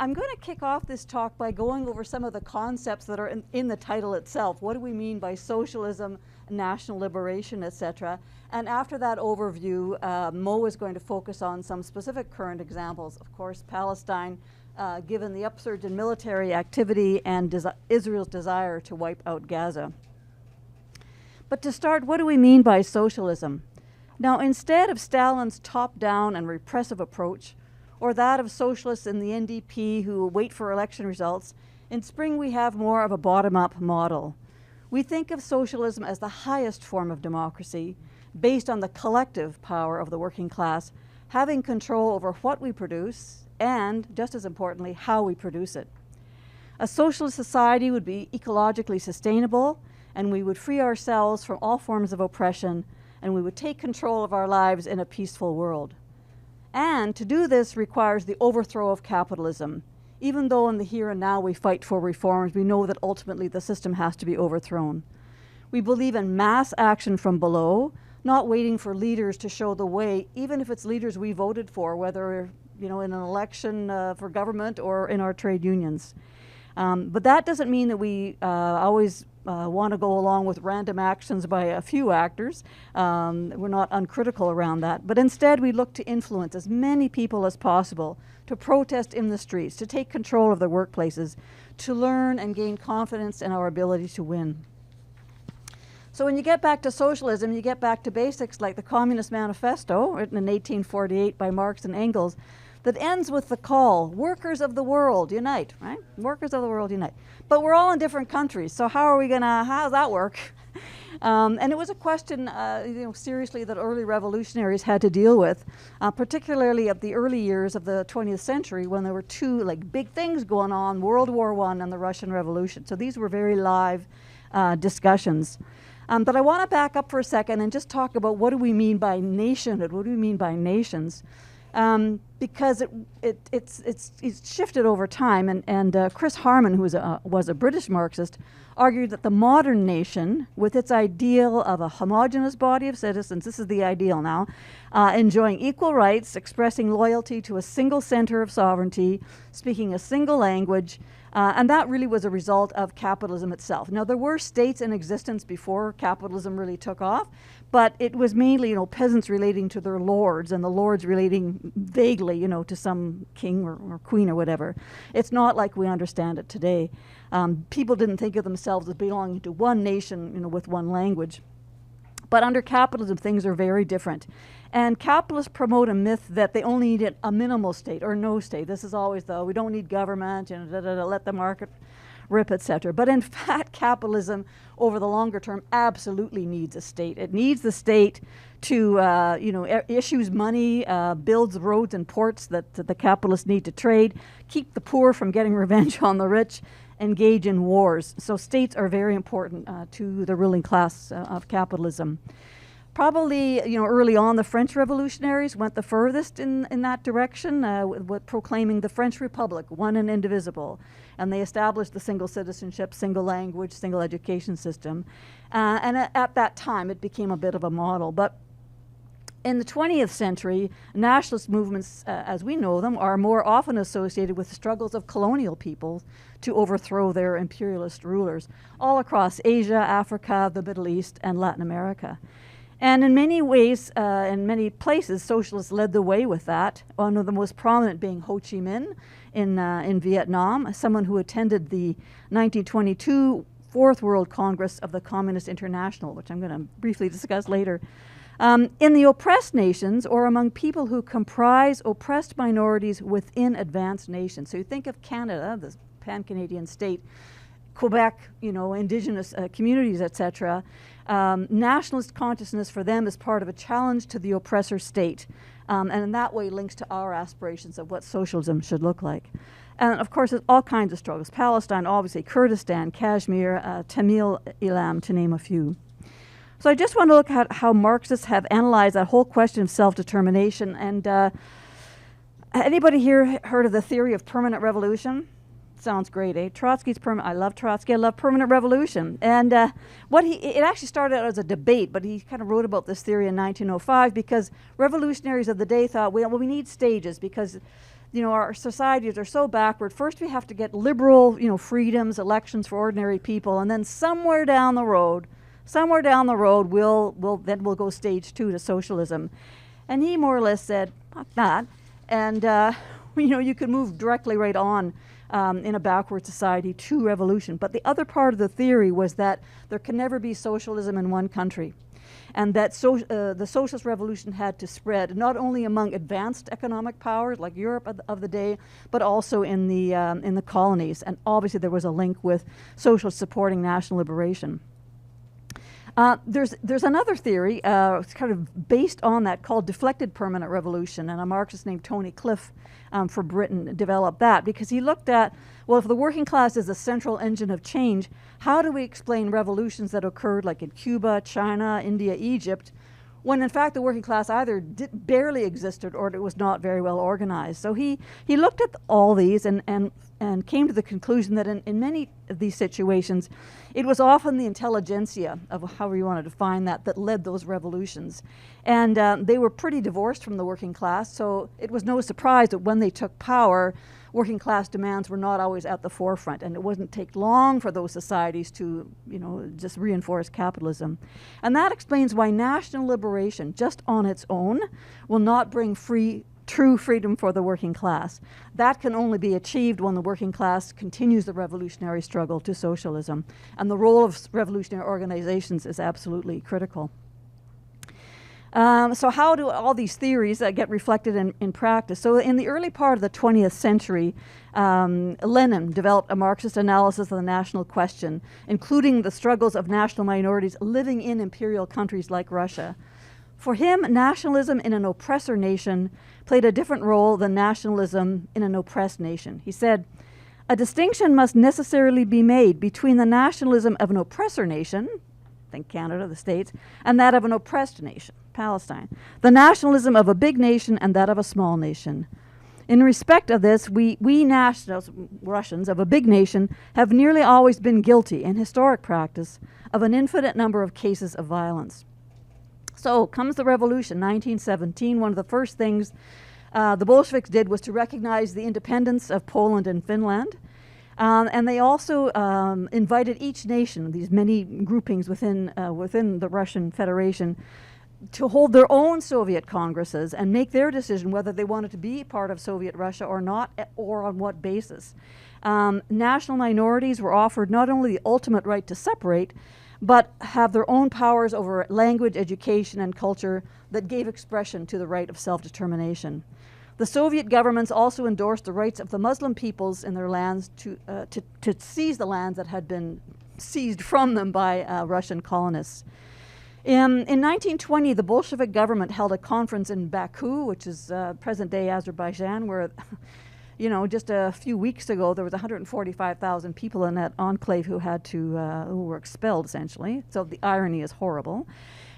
I'm going to kick off this talk by going over some of the concepts that are in the title itself. What do we mean by socialism, national liberation, etc.? And after that overview, Mo is going to focus on some specific current examples. Of course, Palestine, given the upsurge in military activity and Israel's desire to wipe out Gaza. But to start, what do we mean by socialism? Now, instead of Stalin's top-down and repressive approach, or that of socialists in the NDP who wait for election results, in Spring we have more of a bottom-up model. We think of socialism as the highest form of democracy, based on the collective power of the working class, having control over what we produce, and, just as importantly, how we produce it. A socialist society would be ecologically sustainable, and we would free ourselves from all forms of oppression, and we would take control of our lives in a peaceful world. And to do this requires the overthrow of capitalism. Even though in the here and now we fight for reforms, we know that ultimately the system has to be overthrown. We believe in mass action from below, not waiting for leaders to show the way, even if it's leaders we voted for, whether in an election for government or in our trade unions. But that doesn't mean that we always want to go along with random actions by a few actors. We're not uncritical around that. But instead, we look to influence as many people as possible, to protest in the streets, to take control of their workplaces, to learn and gain confidence in our ability to win. So when you get back to socialism, you get back to basics like the Communist Manifesto, written in 1848 by Marx and Engels, that ends with the call, workers of the world, unite, right? Workers of the world, unite. But we're all in different countries, so how does that work? And it was a question, seriously, that early revolutionaries had to deal with, particularly at the early years of the 20th century when there were two big things going on, World War I and the Russian Revolution. So these were very live discussions. But I want to back up for a second and just talk about what do we mean by nationhood, what do we mean by nations? Because it's shifted over time, and Chris Harman, who was a British Marxist, argued that the modern nation, with its ideal of a homogeneous body of citizens, this is the ideal now, enjoying equal rights, expressing loyalty to a single center of sovereignty, speaking a single language, and that really was a result of capitalism itself. Now, there were states in existence before capitalism really took off, but it was mainly, peasants relating to their lords, and the lords relating vaguely, to some king or queen or whatever. It's not like we understand it today. People didn't think of themselves as belonging to one nation, with one language. But under capitalism, things are very different. And capitalists promote a myth that they only needed a minimal state or no state. This is always we don't need government, let the market rip, etc. But in fact, capitalism over the longer term absolutely needs a state. It needs the state to, issues money, builds roads and ports that the capitalists need to trade, keep the poor from getting revenge on the rich, engage in wars. So states are very important to the ruling class of capitalism. Probably, early on, the French revolutionaries went the furthest in that direction, with proclaiming the French Republic, one and indivisible. And they established the single citizenship, single language, single education system. And at that time, it became a bit of a model. But in the 20th century, nationalist movements, as we know them, are more often associated with the struggles of colonial peoples to overthrow their imperialist rulers all across Asia, Africa, the Middle East, and Latin America. And in many ways, in many places, socialists led the way with that, one of the most prominent being Ho Chi Minh in Vietnam, someone who attended the 1922 Fourth World Congress of the Communist International, which I'm going to briefly discuss later. In the oppressed nations, or among people who comprise oppressed minorities within advanced nations. So you think of Canada, the pan-Canadian state, Quebec, indigenous communities, etc. Nationalist consciousness for them is part of a challenge to the oppressor state, and in that way links to our aspirations of what socialism should look like. And of course, there's all kinds of struggles. Palestine, obviously, Kurdistan, Kashmir, Tamil Eelam, to name a few. So I just want to look at how Marxists have analyzed that whole question of self-determination. And anybody here heard of the theory of permanent revolution? Sounds great, eh? Trotsky's I love Trotsky. I love permanent revolution. And it actually started out as a debate, but he kind of wrote about this theory in 1905 because revolutionaries of the day thought, well, we need stages because our societies are so backward. First we have to get liberal, freedoms, elections for ordinary people, and then somewhere down the road, we'll go stage 2 to socialism. And he more or less said, fuck that. And, you could move directly right on in a backward society to revolution. But the other part of the theory was that there can never be socialism in one country, and that the socialist revolution had to spread not only among advanced economic powers like Europe of the day, but also in the colonies. And obviously there was a link with socialists supporting national liberation. There's another theory, it's kind of based on that, called deflected permanent revolution, and a Marxist named Tony Cliff for Britain developed that, because he looked at, well, if the working class is a central engine of change, how do we explain revolutions that occurred like in Cuba, China, India, Egypt, when in fact the working class either barely existed or it was not very well organized. So he looked at all these and came to the conclusion that in many of these situations, it was often the intelligentsia, of however you want to define that led those revolutions. And they were pretty divorced from the working class, so it was no surprise that when they took power, working class demands were not always at the forefront, and it wouldn't take long for those societies to, just reinforce capitalism. And that explains why national liberation, just on its own, will not bring true freedom for the working class. That can only be achieved when the working class continues the revolutionary struggle to socialism. And the role of revolutionary organizations is absolutely critical. So how do all these theories get reflected in practice? So in the early part of the 20th century, Lannon developed a Marxist analysis of the national question, including the struggles of national minorities living in imperial countries like Russia. For him, nationalism in an oppressor nation played a different role than nationalism in an oppressed nation. He said, a distinction must necessarily be made between the nationalism of an oppressor nation, think Canada, the States, and that of an oppressed nation, Palestine. The nationalism of a big nation and that of a small nation. In respect of this, we nationals, Russians, of a big nation, have nearly always been guilty, in historic practice, of an infinite number of cases of violence. So comes the revolution, 1917. One of the first things the Bolsheviks did was to recognize the independence of Poland and Finland. And they also invited each nation, these many groupings within the Russian Federation, to hold their own Soviet congresses and make their decision whether they wanted to be part of Soviet Russia or not, or on what basis. National minorities were offered not only the ultimate right to separate, but have their own powers over language, education, and culture that gave expression to the right of self-determination. The Soviet governments also endorsed the rights of the Muslim peoples in their lands to seize the lands that had been seized from them by Russian colonists. In 1920, the Bolshevik government held a conference in Baku, which is present-day Azerbaijan, where just a few weeks ago, there was 145,000 people in that enclave who were expelled, essentially. So the irony is horrible.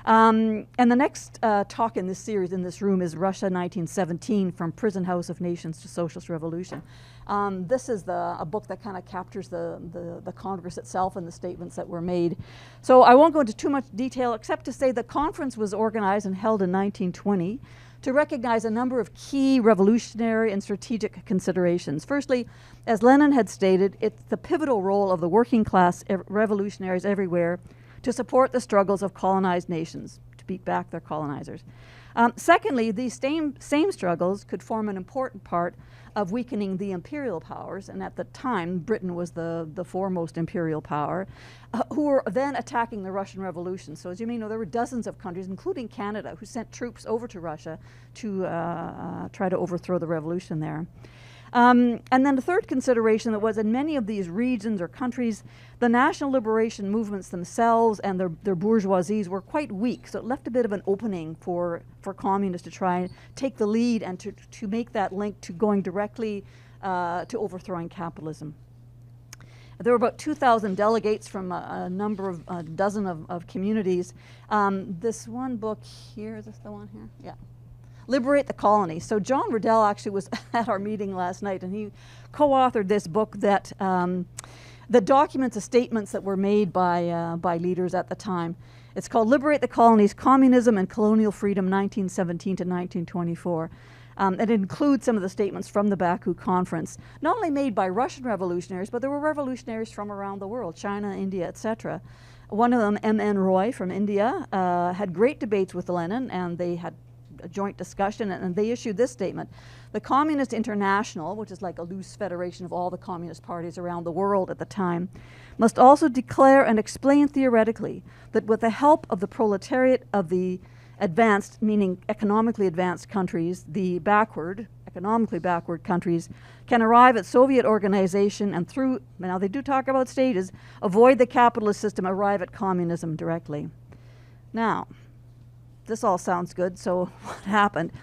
And the next talk in this series, in this room, is Russia 1917, From Prison House of Nations to Socialist Revolution. This is a book that kind of captures the Congress itself and the statements that were made. So I won't go into too much detail, except to say the conference was organized and held in 1920 to recognize a number of key revolutionary and strategic considerations. Firstly, as Lannon had stated, it's the pivotal role of the working class revolutionaries everywhere to support the struggles of colonized nations, to beat back their colonizers. Secondly, these same struggles could form an important part of weakening the imperial powers, and at the time, Britain was the foremost imperial power, who were then attacking the Russian Revolution. So as you may know, there were dozens of countries, including Canada, who sent troops over to Russia to try to overthrow the revolution there. And then the third consideration that was in many of these regions or countries, the national liberation movements themselves and their bourgeoisies were quite weak. So it left a bit of an opening for communists to try and take the lead and to make that link to going directly to overthrowing capitalism. There were about 2,000 delegates from a number of, a dozen of communities. This one book here, is this the one here? Yeah. Liberate the Colony. So John Riddell actually was at our meeting last night, and he co-authored this book that documents the statements that were made by leaders at the time. It's called Liberate the Colonies, Communism and Colonial Freedom, 1917 to 1924. It includes some of the statements from the Baku conference, not only made by Russian revolutionaries, but there were revolutionaries from around the world, China, India, etc. One of them, M.N. Roy from India, had great debates with Lenin, and they had a joint discussion, and they issued this statement. The Communist International, which is like a loose federation of all the communist parties around the world at the time, must also declare and explain theoretically that with the help of the proletariat of the advanced, meaning economically advanced countries, the backward, economically backward countries, can arrive at Soviet organization and through, now they do talk about stages, avoid the capitalist system, arrive at communism directly. Now, this all sounds good, so what happened?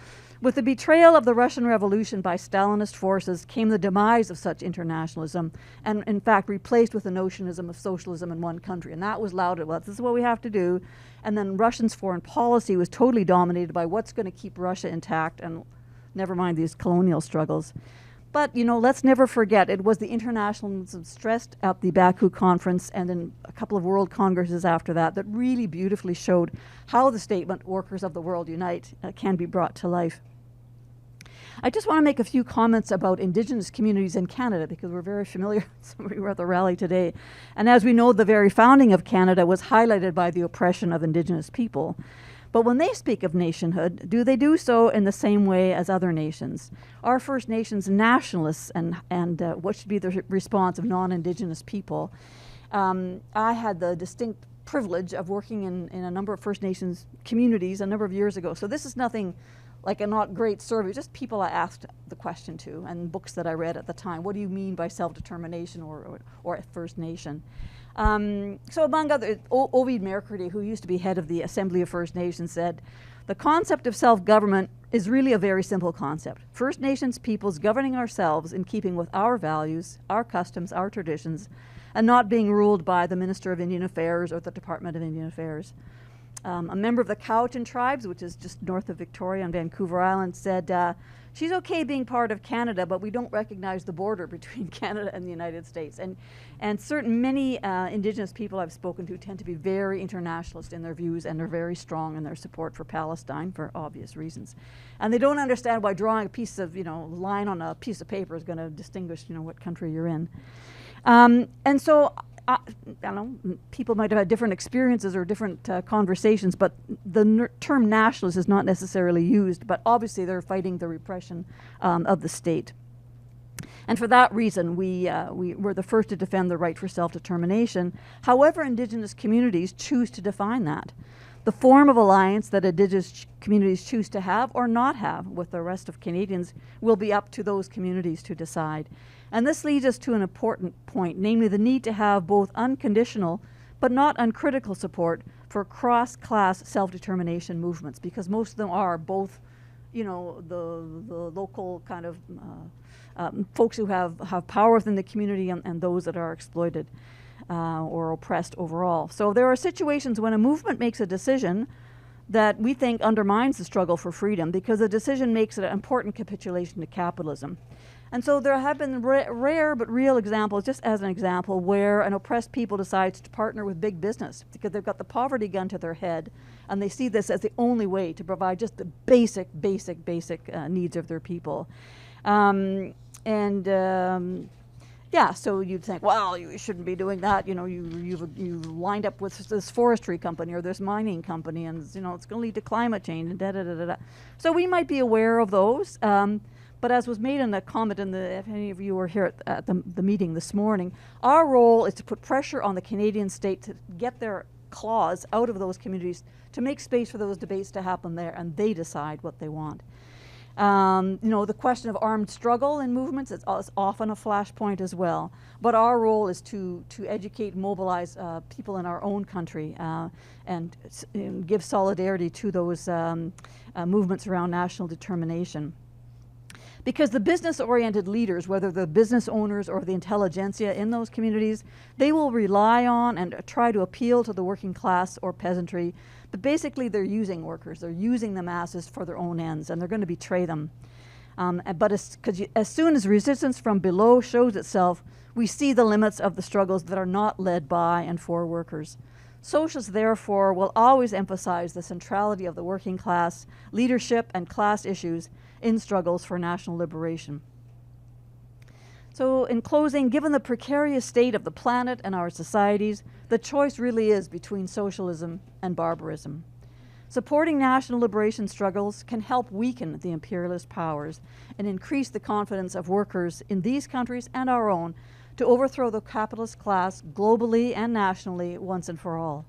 With the betrayal of the Russian Revolution by Stalinist forces came the demise of such internationalism, and in fact replaced with the notionism of socialism in one country. And that was lauded, well, this is what we have to do. And then Russians' foreign policy was totally dominated by what's going to keep Russia intact, and never mind these colonial struggles. But, you know, let's never forget, it was the internationalism stressed at the Baku conference and in a couple of world congresses after that that really beautifully showed how the statement, "Workers of the World Unite," can be brought to life. I just want to make a few comments about Indigenous communities in Canada, because we're very familiar, we were at the rally today. And as we know, the very founding of Canada was highlighted by the oppression of Indigenous people. But when they speak of nationhood, do they do so in the same way as other nations? Are First Nations nationalists, and what should be the response of non-Indigenous people? I had the distinct privilege of working in a number of First Nations communities a number of years ago. So this is nothing like a not great survey, just people I asked the question to, and books that I read at the time. What do you mean by self-determination or a First Nation? So among others, Ovid Mercredi, who used to be head of the Assembly of First Nations, said, "The concept of self-government is really a very simple concept. First Nations peoples governing ourselves in keeping with our values, our customs, our traditions, and not being ruled by the Minister of Indian Affairs or the Department of Indian Affairs." A member of the Cowichan tribes, which is just north of Victoria on Vancouver Island, said, "She's okay being part of Canada, but we don't recognize the border between Canada and the United States." And certain many Indigenous people I've spoken to tend to be very internationalist in their views, and they're very strong in their support for Palestine for obvious reasons. And they don't understand why drawing a piece of, line on a piece of paper is going to distinguish, what country you're in. And so I don't know, people might have had different experiences or different conversations, but the term nationalist is not necessarily used, but obviously they're fighting the repression of the state. And for that reason, we were the first to defend the right for self-determination. However, Indigenous communities choose to define that. The form of alliance that Indigenous communities choose to have or not have with the rest of Canadians will be up to those communities to decide. And this leads us to an important point, namely the need to have both unconditional but not uncritical support for cross-class self-determination movements, because most of them are both, the local kind of folks who have power within the community and those that are exploited or oppressed overall. So there are situations when a movement makes a decision that we think undermines the struggle for freedom because the decision makes it an important capitulation to capitalism. And so there have been rare but real examples, just as an example, where an oppressed people decides to partner with big business because they've got the poverty gun to their head, and they see this as the only way to provide just the basic needs of their people. Yeah, so you'd think, well, you shouldn't be doing that. You've lined up with this forestry company or this mining company, and it's going to lead to climate change and da-da-da-da-da. So we might be aware of those. But as was made in the comment, if any of you were here at the meeting this morning, our role is to put pressure on the Canadian state to get their claws out of those communities, to make space for those debates to happen there, and they decide what they want. The question of armed struggle in movements is often a flashpoint as well. But our role is to educate and mobilize people in our own country and give solidarity to those movements around national determination. Because the business-oriented leaders, whether the business owners or the intelligentsia in those communities, they will rely on and try to appeal to the working class or peasantry. But basically, they're using workers. They're using the masses for their own ends, and they're going to betray them. But as soon as resistance from below shows itself, we see the limits of the struggles that are not led by and for workers. Socialists, therefore, will always emphasize the centrality of the working class, leadership, and class issues in struggles for national liberation. So in closing, given the precarious state of the planet and our societies, the choice really is between socialism and barbarism. Supporting national liberation struggles can help weaken the imperialist powers and increase the confidence of workers in these countries and our own to overthrow the capitalist class globally and nationally once and for all.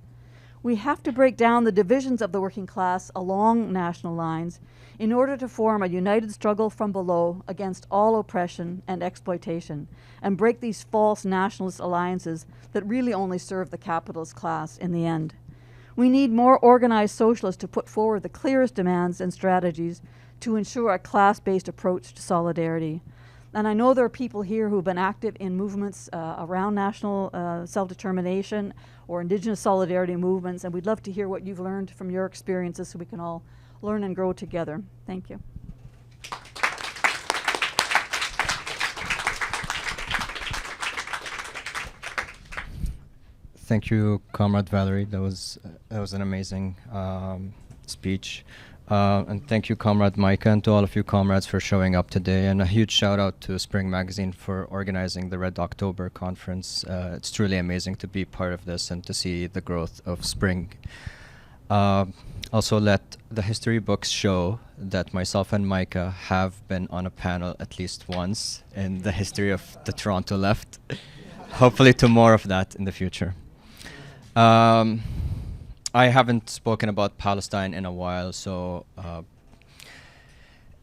We have to break down the divisions of the working class along national lines in order to form a united struggle from below against all oppression and exploitation, and break these false nationalist alliances that really only serve the capitalist class in the end. We need more organized socialists to put forward the clearest demands and strategies to ensure a class-based approach to solidarity. And I know there are people here who've been active in movements around national self-determination or indigenous solidarity movements, and we'd love to hear what you've learned from your experiences so we can all learn and grow together. Thank you. Thank you, Comrade Valerie. That was an amazing speech. And thank you, Comrade Micah, and to all of you comrades for showing up today. And a huge shout out to Spring Magazine for organizing the Red October conference. It's truly amazing to be part of this and to see the growth of Spring. Also, let the history books show that myself and Micah have been on a panel at least once in the history of the Toronto left. Hopefully to more of that in the future. I haven't spoken about Palestine in a while, so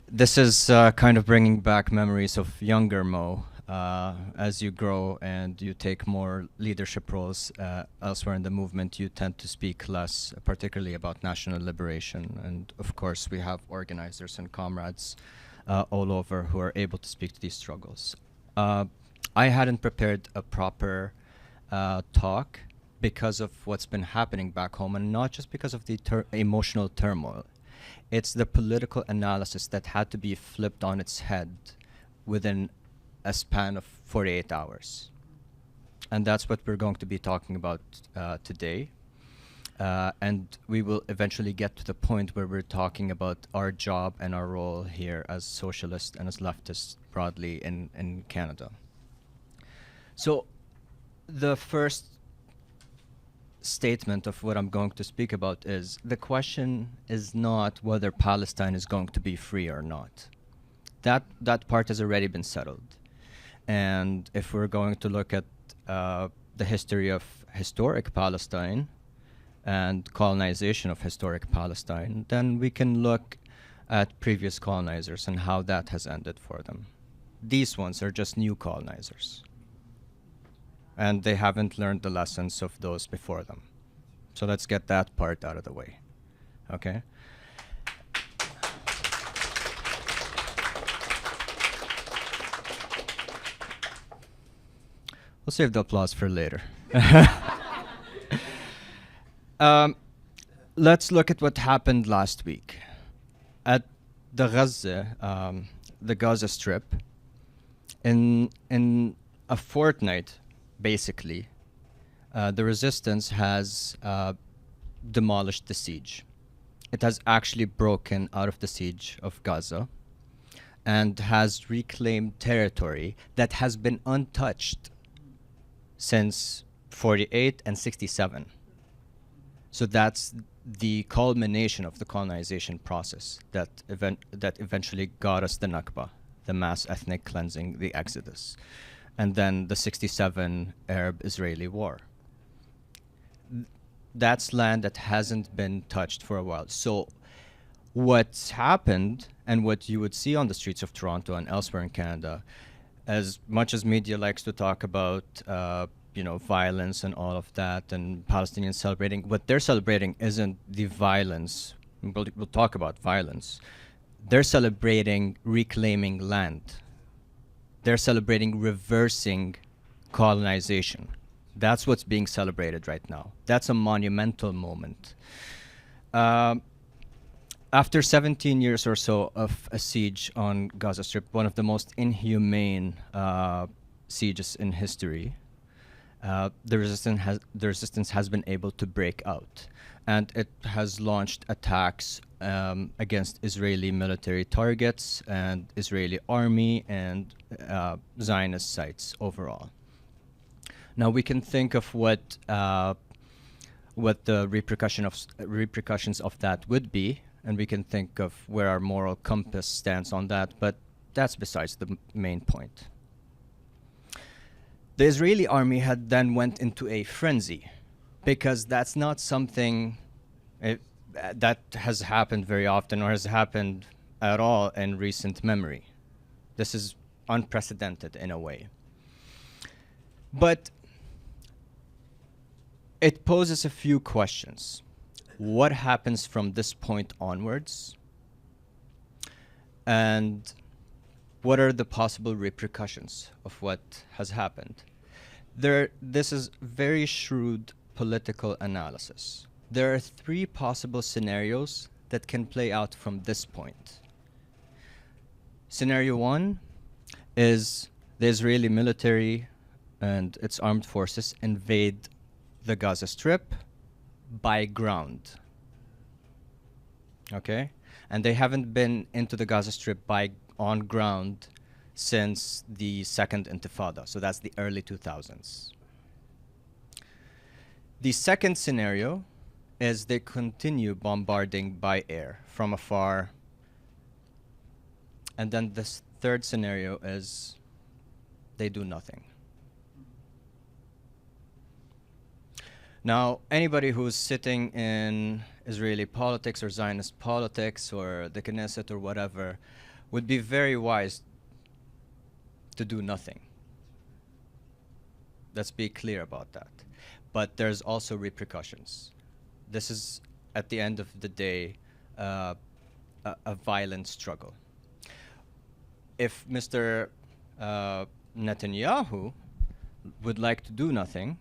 this is kind of bringing back memories of younger Mo. As you grow and you take more leadership roles elsewhere in the movement, you tend to speak less, particularly about national liberation. And of course, we have organizers and comrades all over who are able to speak to these struggles. I hadn't prepared a proper talk because of what's been happening back home, and not just because of the emotional turmoil. It's the political analysis that had to be flipped on its head within a span of 48 hours. And that's what we're going to be talking about today. And we will eventually get to the point where we're talking about our job and our role here as socialists and as leftists broadly in Canada. So the first statement of what I'm going to speak about is the question is not whether Palestine is going to be free or not. That part has already been settled. And if we're going to look at the history of historic Palestine and colonization of historic Palestine, then we can look at previous colonizers and how that has ended for them. These ones are just new colonizers. And they haven't learned the lessons of those before them. So let's get that part out of the way, okay? We'll save the applause for later. Let's look at what happened last week. At the Gaza Strip, in a fortnight, basically, the resistance has demolished the siege. It has actually broken out of the siege of Gaza and has reclaimed territory that has been untouched since 48 and 67. So that's the culmination of the colonization process that eventually got us the Nakba, the mass ethnic cleansing, the Exodus, and then the 67 Arab-Israeli war. That's land that hasn't been touched for a while. So what's happened, and what you would see on the streets of Toronto and elsewhere in Canada, as much as media likes to talk about violence and all of that, and Palestinians celebrating, what they're celebrating isn't the violence. We'll talk about violence. They're celebrating reclaiming land. They're celebrating reversing colonization. That's what's being celebrated right now. That's a monumental moment. After 17 years or so of a siege on Gaza Strip, one of the most inhumane sieges in history, the resistance has been able to break out. And it has launched attacks against Israeli military targets and Israeli army and Zionist sites overall. Now we can think of what the repercussions of that would be, and we can think of where our moral compass stands on that, but that's besides the main point. The Israeli army had then went into a frenzy, because that's not something that has happened very often or has happened at all in recent memory. This is unprecedented in a way. But it poses a few questions. What happens from this point onwards? And what are the possible repercussions of what has happened? This is very shrewd political analysis. There are 3 possible scenarios that can play out from this point. Scenario 1 is the Israeli military and its armed forces invade the Gaza Strip by ground. Okay? And they haven't been into the Gaza Strip on ground since the Second Intifada, so that's the early 2000s. The second scenario is they continue bombarding by air from afar. And then this third scenario is they do nothing. Now, anybody who's sitting in Israeli politics or Zionist politics or the Knesset or whatever would be very wise to do nothing. Let's be clear about that. But there's also repercussions. This is, at the end of the day, a violent struggle. If Mr. Netanyahu would like to do nothing,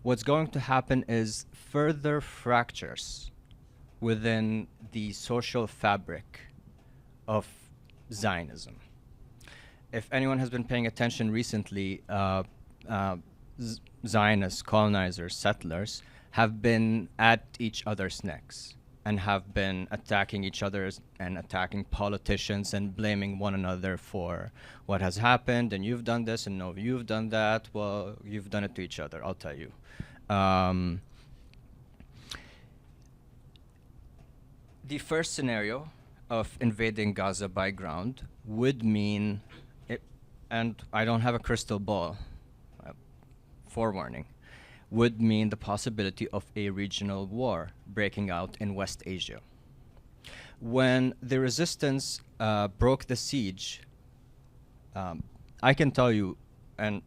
what's going to happen is further fractures within the social fabric of Zionism. If anyone has been paying attention recently, Zionists, colonizers, settlers have been at each other's necks and have been attacking each other and attacking politicians and blaming one another for what has happened. And you've done this, and no, you've done that. Well, you've done it to each other, I'll tell you. The first scenario of invading Gaza by ground would mean, and I don't have a crystal ball, forewarning, would mean the possibility of a regional war breaking out in West Asia. When the resistance broke the siege, I can tell you, and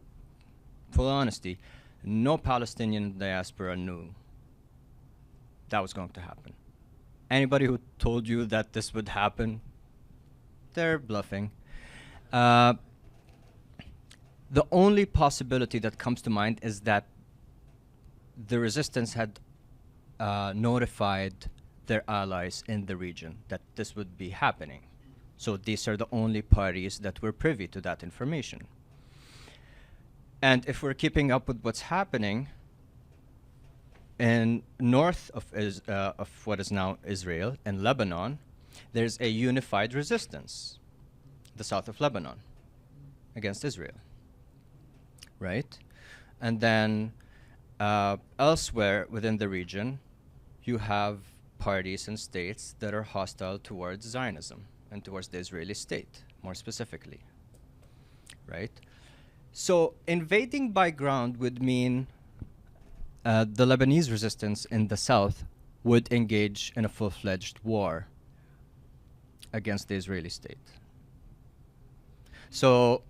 full honesty, no Palestinian diaspora knew that was going to happen. Anybody who told you that this would happen, they're bluffing. The only possibility that comes to mind is that the resistance had notified their allies in the region that this would be happening. So these are the only parties that were privy to that information. And if we're keeping up with what's happening in north of what is now Israel, in Lebanon, there's a unified resistance, the south of Lebanon, against Israel, right? And then elsewhere within the region, you have parties and states that are hostile towards Zionism and towards the Israeli state, more specifically, right? So invading by ground would mean the Lebanese resistance in the south would engage in a full-fledged war against the Israeli state. So,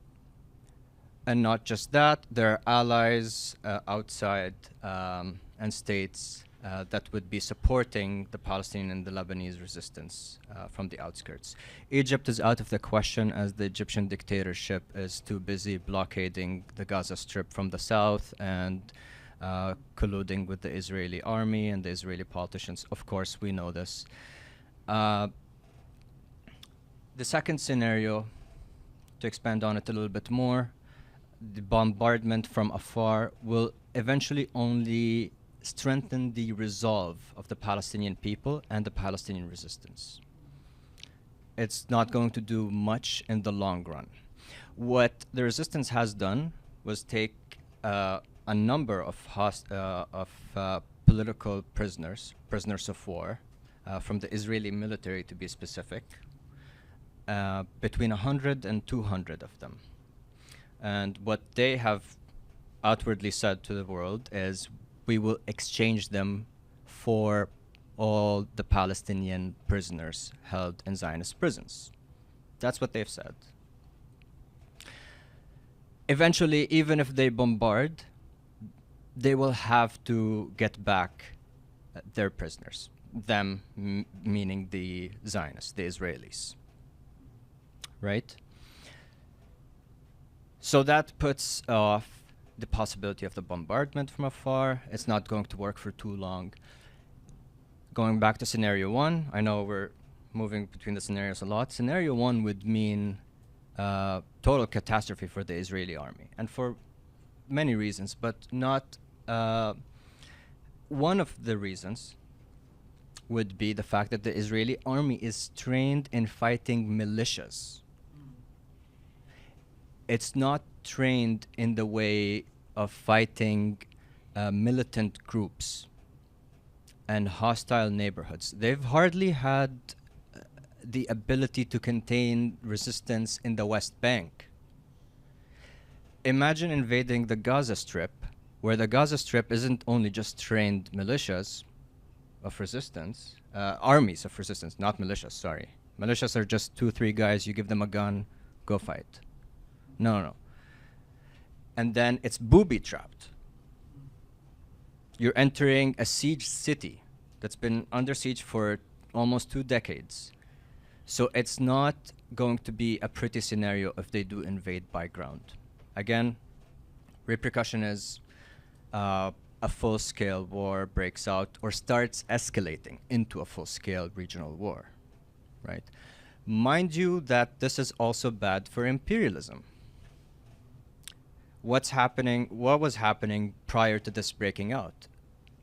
and not just that, there are allies outside and states that would be supporting the Palestinian and the Lebanese resistance from the outskirts. Egypt is out of the question as the Egyptian dictatorship is too busy blockading the Gaza Strip from the south and colluding with the Israeli army and the Israeli politicians. Of course, we know this. The second scenario, to expand on it a little bit more, the bombardment from afar will eventually only strengthen the resolve of the Palestinian people and the Palestinian resistance. It's not going to do much in the long run. What the resistance has done was take a number of political prisoners of war, from the Israeli military to be specific, between 100 and 200 of them. And what they have outwardly said to the world is, we will exchange them for all the Palestinian prisoners held in Zionist prisons. That's what they've said. Eventually, even if they bombard, they will have to get back their prisoners. Them meaning the Zionists, the Israelis. Right? So that puts off the possibility of the bombardment from afar. It's not going to work for too long. Going back to scenario one, I know we're moving between the scenarios a lot. Scenario one would mean total catastrophe for the Israeli army, and for many reasons, but not one of the reasons would be the fact that the Israeli army is trained in fighting militias. It's not trained in the way of fighting militant groups and hostile neighborhoods. They've hardly had the ability to contain resistance in the West Bank. Imagine invading the Gaza Strip, where the Gaza Strip isn't only just trained militias of resistance, armies of resistance, not militias, sorry. Militias are just 2-3 guys, you give them a gun, go fight. No. And then it's booby-trapped. You're entering a siege city that's been under siege for almost 2 decades. So it's not going to be a pretty scenario if they do invade by ground. Again, repercussion is a full-scale war breaks out or starts escalating into a full-scale regional war, right? Mind you that this is also bad for imperialism. What was happening prior to this breaking out?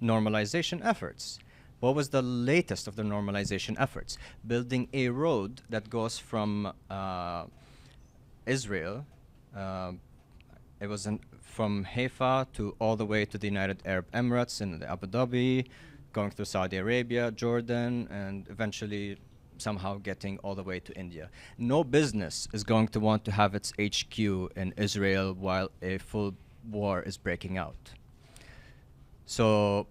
Normalization efforts. What was the latest of the normalization efforts? Building a road that goes from Israel, it was from Haifa to all the way to the United Arab Emirates and Abu Dhabi, going through Saudi Arabia, Jordan, and eventually somehow getting all the way to India. No business is going to want to have its HQ in Israel while a full war is breaking out. So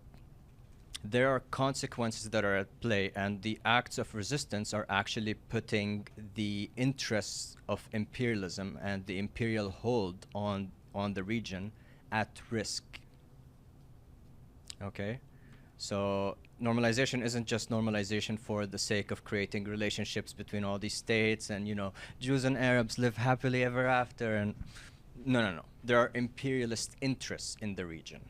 there are consequences that are at play, and the acts of resistance are actually putting the interests of imperialism and the imperial hold on the region at risk. Okay? So normalization isn't just normalization for the sake of creating relationships between all these states and, you know, Jews and Arabs live happily ever after. And no. There are imperialist interests in the region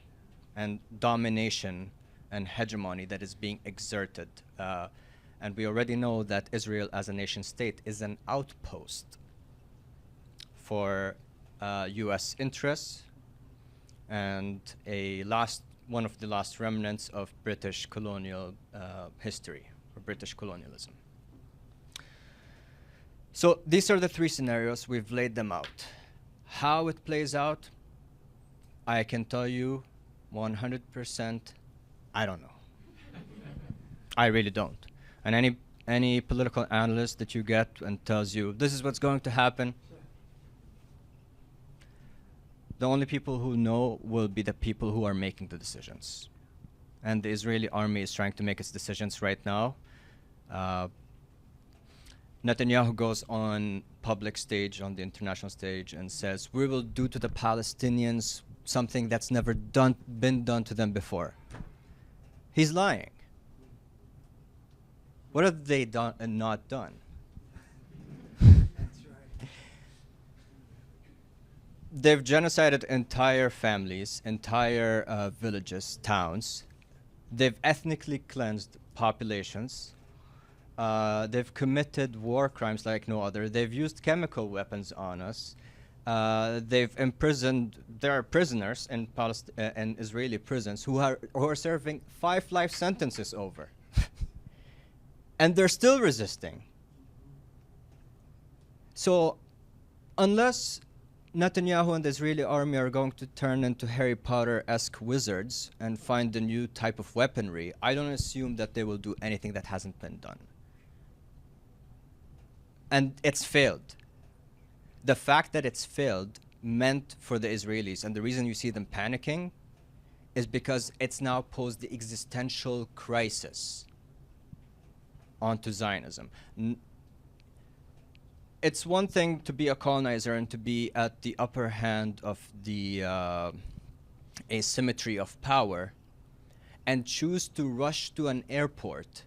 and domination and hegemony that is being exerted. And we already know that Israel as a nation state is an outpost for US interests and one of the last remnants of British colonial history, or British colonialism. So these are the 3 scenarios. We've laid them out. How it plays out, I can tell you 100%, I don't know. I really don't. And any political analyst that you get and tells you, this is what's going to happen, the only people who know will be the people who are making the decisions. And the Israeli army is trying to make its decisions right now. Netanyahu goes on public stage, on the international stage, and says, we will do to the Palestinians something that's never been done to them before. He's lying. What have they done and not done? They've genocided entire families, entire villages, towns. They've ethnically cleansed populations. They've committed war crimes like no other. They've used chemical weapons on us. They've imprisoned there are prisoners in in Israeli prisons who are serving 5 life sentences over, and they're still resisting. So, unless Netanyahu and the Israeli army are going to turn into Harry Potter-esque wizards and find a new type of weaponry, I don't assume that they will do anything that hasn't been done. And it's failed. The fact that it's failed meant for the Israelis, and the reason you see them panicking is because it's now posed the existential crisis onto Zionism. It's one thing to be a colonizer and to be at the upper hand of the asymmetry of power and choose to rush to an airport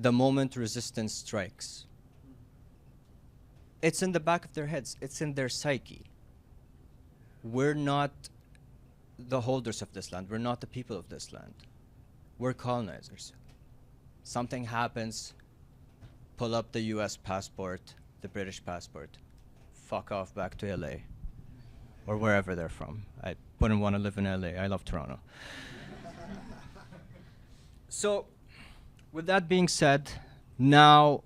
the moment resistance strikes. It's in the back of their heads. It's in their psyche. We're not the holders of this land. We're not the people of this land. We're colonizers. Something happens, pull up the US passport, the British passport, fuck off back to LA or wherever they're from. I wouldn't want to live in LA. I love Toronto. So, with that being said, now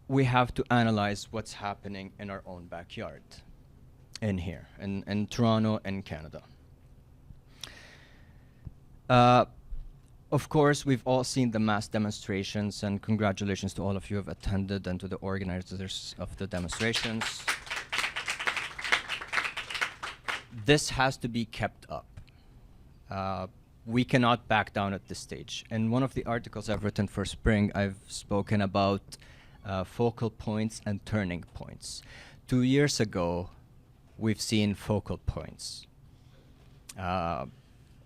we have to analyze what's happening in our own backyard, in here, in Toronto and Canada. Of course, we've all seen the mass demonstrations, and congratulations to all of you who have attended and to the organizers of the demonstrations. This has to be kept up. We cannot back down at this stage. In one of the articles I've written for Spring, I've spoken about focal points and turning points. 2 years ago, we've seen focal points.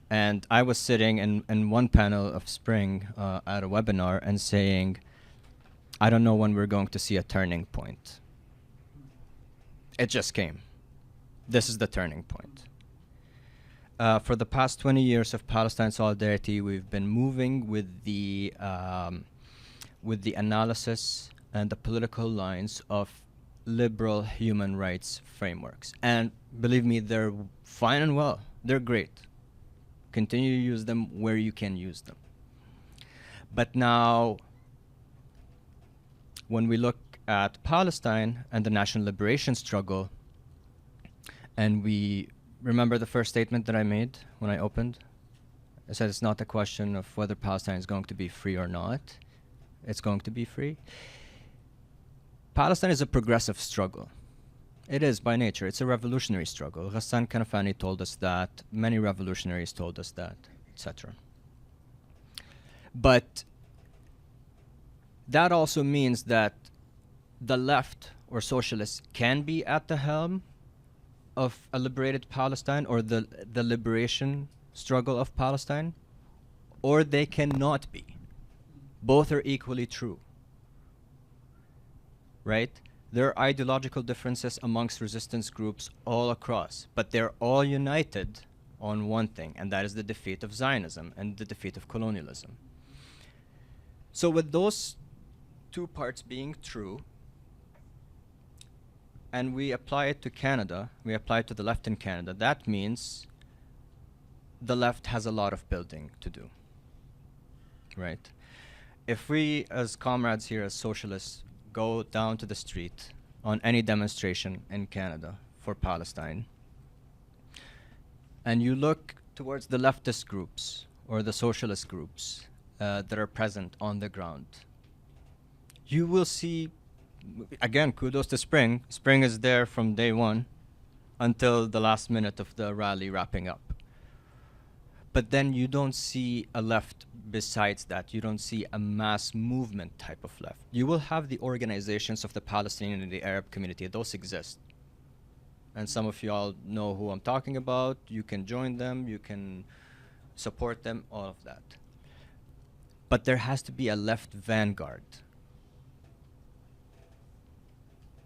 And I was sitting in one panel of Spring at a webinar and saying, I don't know when we're going to see a turning point. It just came. This is the turning point. For the past 20 years of Palestine solidarity, we've been moving with the analysis and the political lines of liberal human rights frameworks. And believe me, they're fine and well. They're great. Continue to use them where you can use them. But now, when we look at Palestine and the national liberation struggle, and we remember the first statement that I made when I opened? I said it's not a question of whether Palestine is going to be free or not. It's going to be free. Palestine is a progressive struggle. It is by nature. It's a revolutionary struggle. Ghassan Kanafani told us that. Many revolutionaries told us that, etc. But that also means that the left or socialists can be at the helm of a liberated Palestine or the liberation struggle of Palestine, or they cannot be. Both are equally true, right? There are ideological differences amongst resistance groups all across, but they're all united on one thing, and that is the defeat of Zionism and the defeat of colonialism. So with those two parts being true, and we apply it to Canada, we apply it to the left in Canada, that means the left has a lot of building to do, right? If we, as comrades here, as socialists, go down to the street on any demonstration in Canada for Palestine, and you look towards the leftist groups or the socialist groups that are present on the ground, you will see, again, kudos to Spring. Spring is there from day one until the last minute of the rally wrapping up. But then you don't see a left besides that. You don't see a mass movement type of left. You will have the organizations of the Palestinian and the Arab community. Those exist. And some of you all know who I'm talking about. You can join them. You can support them, all of that. But there has to be a left vanguard.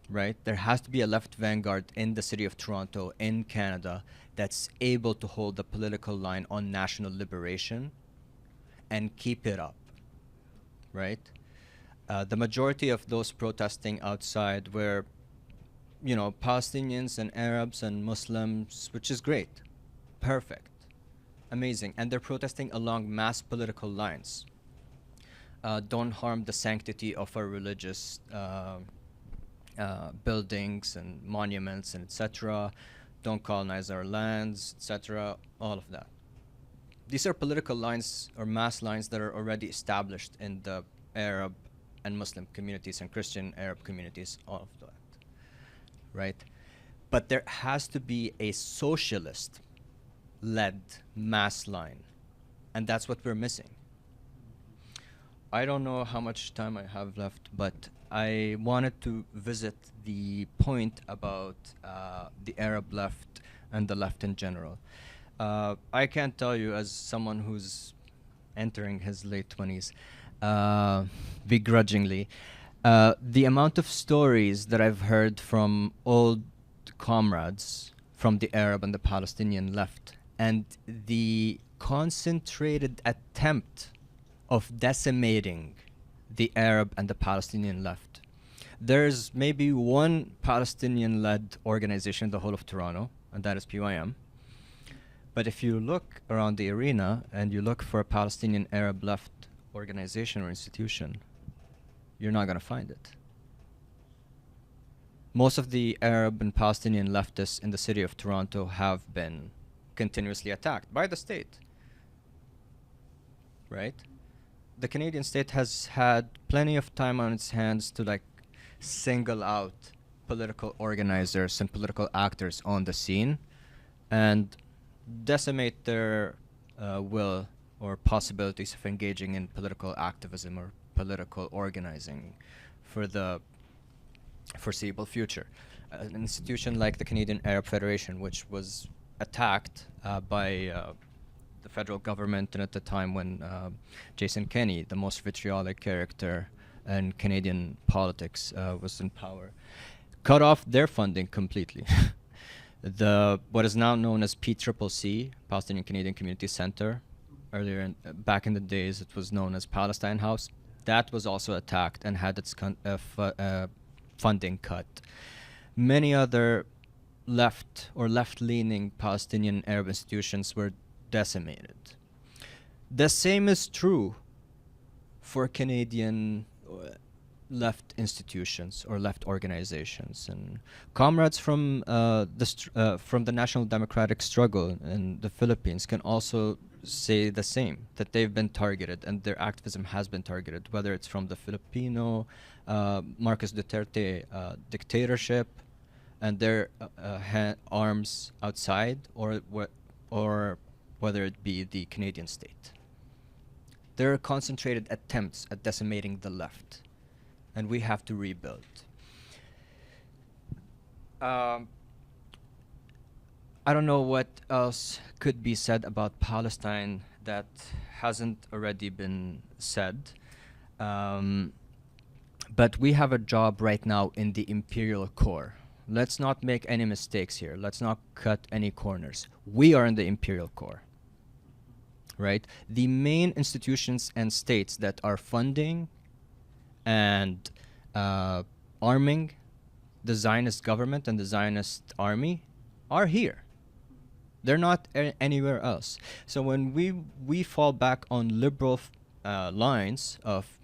Right? There has to be a left vanguard in the city of Toronto, in Canada, that's able to hold the political line on national liberation and keep it up, right? The majority of those protesting outside were Palestinians and Arabs and Muslims, which is great, perfect, amazing, and they're protesting along mass political lines. Don't harm the sanctity of our religious buildings and monuments and etc. Don't colonize our lands, etc. All of that. These are political lines or mass lines that are already established in the Arab and Muslim communities and Christian Arab communities, all of that, right? But there has to be a socialist-led mass line, and that's what we're missing. I don't know how much time I have left, but I wanted to visit the point about the Arab left and the left in general. I can't tell you, as someone who's entering his late 20s, begrudgingly, the amount of stories that I've heard from old comrades from the Arab and the Palestinian left, and the concentrated attempt of decimating the Arab and the Palestinian left. There's maybe one Palestinian-led organization in the whole of Toronto, and that is PYM. But if you look around the arena and you look for a Palestinian Arab left organization or institution, you're not going to find it. Most of the Arab and Palestinian leftists in the city of Toronto have been continuously attacked by the state, right? The Canadian state has had plenty of time on its hands to single out political organizers and political actors on the scene and decimate their will or possibilities of engaging in political activism or political organizing for the foreseeable future. An institution like the Canadian Arab Federation, which was attacked by the federal government, and at the time when Jason Kenney, the most vitriolic character in Canadian politics, was in power, cut off their funding completely. What is now known as PCCC, Palestinian Canadian Community Center, earlier back in the days it was known as Palestine House, that was also attacked and had its funding cut. Many other left or left-leaning Palestinian Arab institutions were decimated. The same is true for Canadian left institutions or left organizations, and comrades from the National Democratic Struggle in the Philippines can also say the same, that they've been targeted and their activism has been targeted, whether it's from the Filipino Marcos Duterte dictatorship and their arms outside, or whether it be the Canadian state. There are concentrated attempts at decimating the left, and we have to rebuild. I don't know what else could be said about Palestine that hasn't already been said. But we have a job right now in the imperial core. Let's not make any mistakes here. Let's not cut any corners. We are in the imperial core, right? The main institutions and states that are funding and arming the Zionist government and the Zionist army are here. They're not anywhere else. So when we fall back on liberal lines of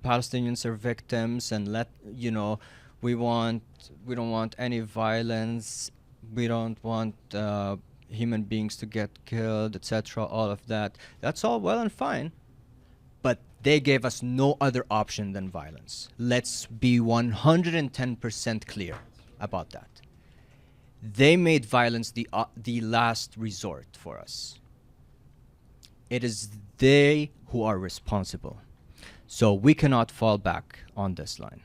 Palestinians are victims and we don't want any violence, we don't want human beings to get killed, etc., all of that, that's all well and fine, but they gave us no other option than violence. Let's be 110% clear about that. They made violence the last resort for us. It is they who are responsible. So we cannot fall back on this line.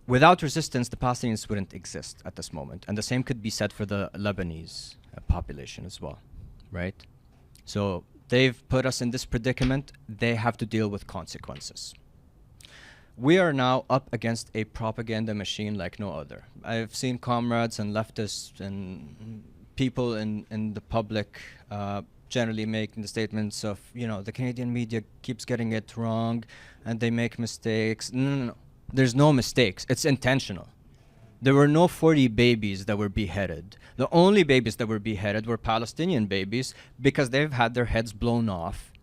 Without resistance, the Palestinians wouldn't exist at this moment. And the same could be said for the Lebanese population as well, right? So they've put us in this predicament. They have to deal with consequences. We are now up against a propaganda machine like no other. I've seen comrades and leftists and people in the public generally making the statements of, the Canadian media keeps getting it wrong and they make mistakes. No. There's no mistakes. It's intentional. There were no 40 babies that were beheaded. The only babies that were beheaded were Palestinian babies because they've had their heads blown off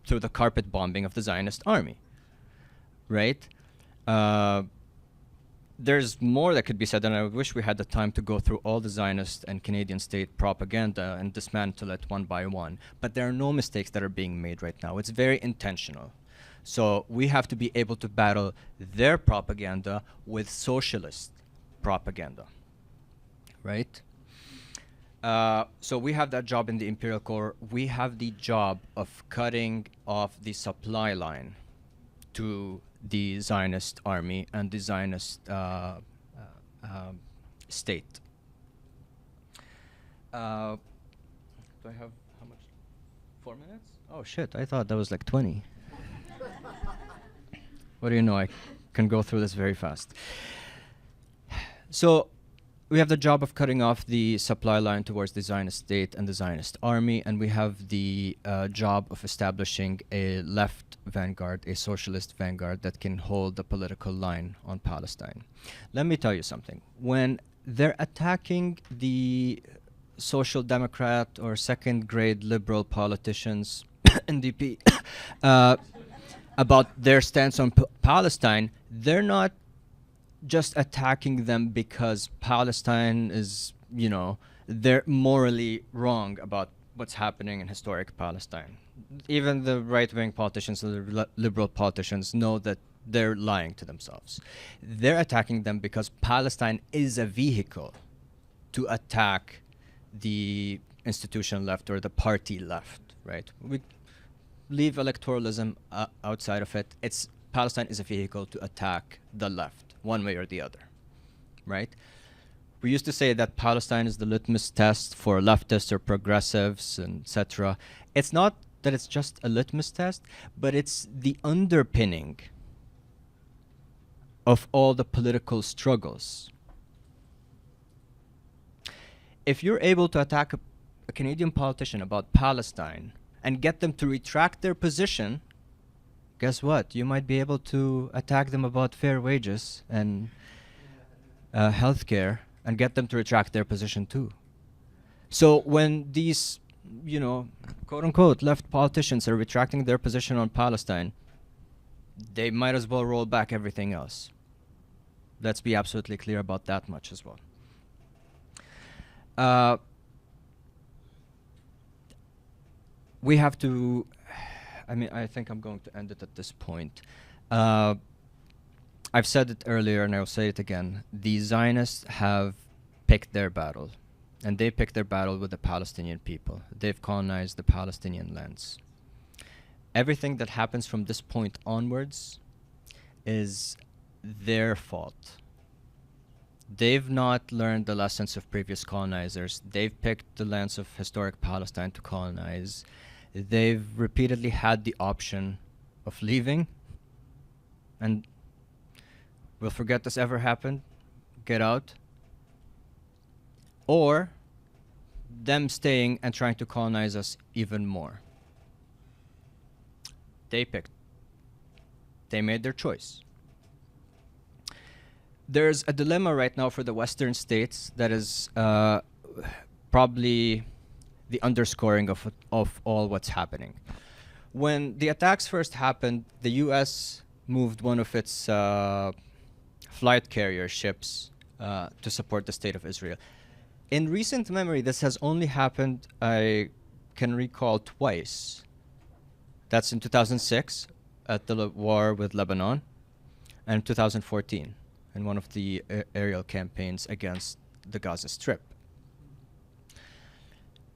through the carpet bombing of the Zionist army, right? There's more that could be said, and I wish we had the time to go through all the Zionist and Canadian state propaganda and dismantle it one by one. But there are no mistakes that are being made right now. It's very intentional. So we have to be able to battle their propaganda with socialist propaganda, right? So we have that job in the Imperial Corps. We have the job of cutting off the supply line to the Zionist army and the Zionist state. Do I have how much? 4 minutes? Oh shit, I thought that was like 20. What do you know? I can go through this very fast. So we have the job of cutting off the supply line towards the Zionist state and the Zionist army, and we have the job of establishing a left vanguard, a socialist vanguard that can hold the political line on Palestine. Let me tell you something. When they're attacking the social democrat or second-grade liberal politicians, NDP, about their stance on Palestine, they're not just attacking them because Palestine is, they're morally wrong about what's happening in historic Palestine. Even the right-wing politicians and the liberal politicians know that they're lying to themselves. They're attacking them because Palestine is a vehicle to attack the institution left or the party left, right? We leave electoralism outside of it. Palestine is a vehicle to attack the left, one way or the other, right? We used to say that Palestine is the litmus test for leftists or progressives, and etc. It's not that it's just a litmus test, but it's the underpinning of all the political struggles. If you're able to attack a Canadian politician about Palestine and get them to retract their position, guess what? You might be able to attack them about fair wages and healthcare and get them to retract their position too. So when these, quote unquote, left politicians are retracting their position on Palestine, they might as well roll back everything else. Let's be absolutely clear about that much as well. We have to, I think I'm going to end it at this point. I've said it earlier and I'll say it again. The Zionists have picked their battle, and they picked their battle with the Palestinian people. They've colonized the Palestinian lands. Everything that happens from this point onwards is their fault. They've not learned the lessons of previous colonizers. They've picked the lands of historic Palestine to colonize. They've repeatedly had the option of leaving, and we'll forget this ever happened, get out, or them staying and trying to colonize us even more. They picked. They made their choice. There's a dilemma right now for the Western states that is probably the underscoring of all what's happening. When the attacks first happened, the US moved one of its flight carrier ships to support the state of Israel. In recent memory, this has only happened, I can recall, twice. That's in 2006 at the war with Lebanon, and 2014 in one of the aerial campaigns against the Gaza Strip.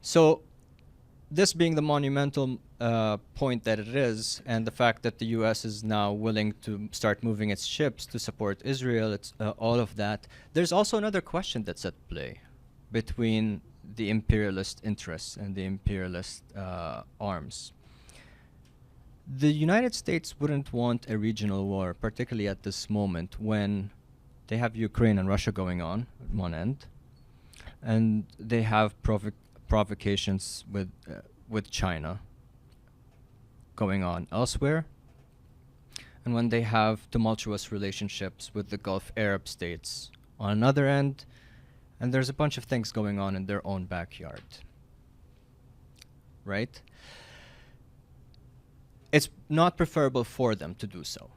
So this being the monumental point that it is, and the fact that the US is now willing to start moving its ships to support Israel, it's all of that, there's also another question that's at play between the imperialist interests and the imperialist arms. The United States wouldn't want a regional war, particularly at this moment when they have Ukraine and Russia going on one end, and they have provocations with China going on elsewhere, and when they have tumultuous relationships with the Gulf Arab states on another end, and there's a bunch of things going on in their own backyard. Right? It's not preferable for them to do so,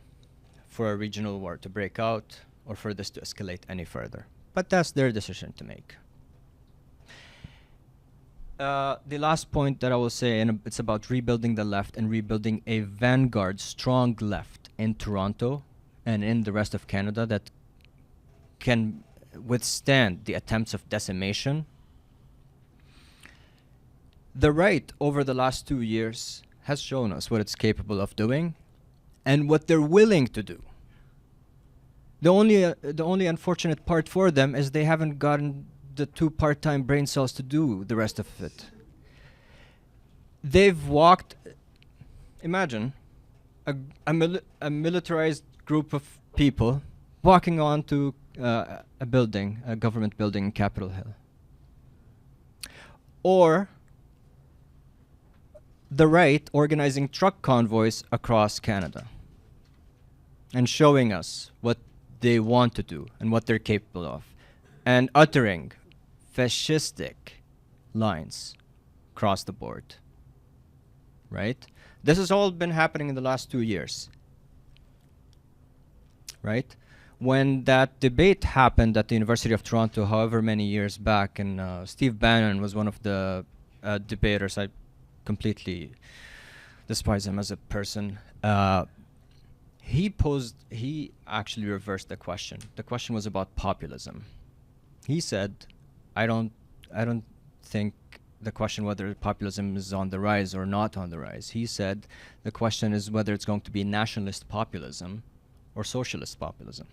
for a regional war to break out or for this to escalate any further. But that's their decision to make. The last point that I will say, and it's about rebuilding the left and rebuilding a vanguard, strong left in Toronto and in the rest of Canada that can withstand the attempts of decimation. The right, over the last 2 years, has shown us what it's capable of doing and what they're willing to do. The only unfortunate part for them is they haven't gotten the 2 part-time brain cells to do the rest of it. They've walked, imagine, a militarized group of people walking onto a building, a government building in Capitol Hill. Or the right organizing truck convoys across Canada and showing us what they want to do and what they're capable of, and uttering fascistic lines across the board. Right? This has all been happening in the last 2 years. Right? When that debate happened at the University of Toronto, however many years back, and Steve Bannon was one of the debaters. I completely despise him as a person. He actually reversed the question. The question was about populism. He said, I don't think the question whether populism is on the rise or not on the rise. He said the question is whether it's going to be nationalist populism or socialist populism.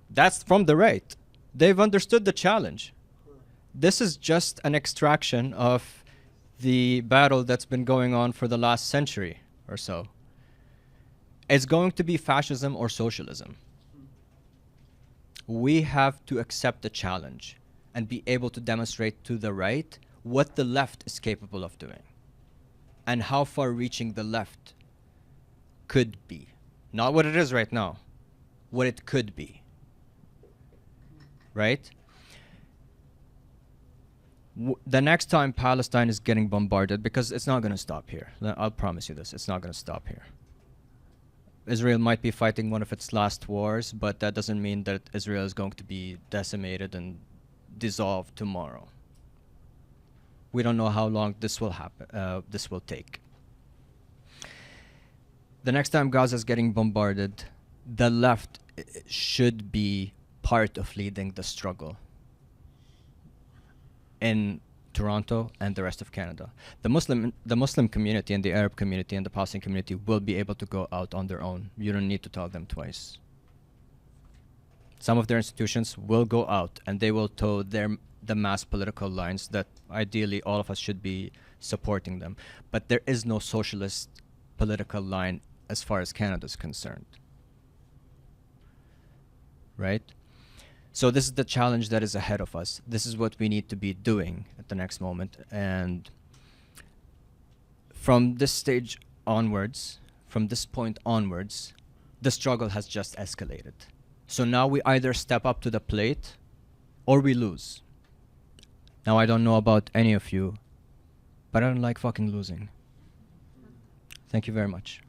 That's from the right. They've understood the challenge. This is just an extraction of the battle that's been going on for the last century or so. It's going to be fascism or socialism. We have to accept the challenge and be able to demonstrate to the right what the left is capable of doing and how far-reaching the left could be. Not what it is right now, what it could be. Right? The next time Palestine is getting bombarded, because it's not going to stop here. I'll promise you this, it's not going to stop here. Israel might be fighting one of its last wars, but that doesn't mean that Israel is going to be decimated and dissolved tomorrow. We don't know how long this will happen. This will take. The next time Gaza is getting bombarded, the left should be part of leading the struggle in Toronto and the rest of Canada. The Muslim community and the Arab community and the Palestinian community will be able to go out on their own. You don't need to tell them twice. Some of their institutions will go out and they will toe the mass political lines that ideally all of us should be supporting them. But there is no socialist political line as far as Canada is concerned. Right? So this is the challenge that is ahead of us. This is what we need to be doing at the next moment. And from this stage onwards, from this point onwards, the struggle has just escalated. So now we either step up to the plate or we lose. Now I don't know about any of you, but I don't like fucking losing. Thank you very much.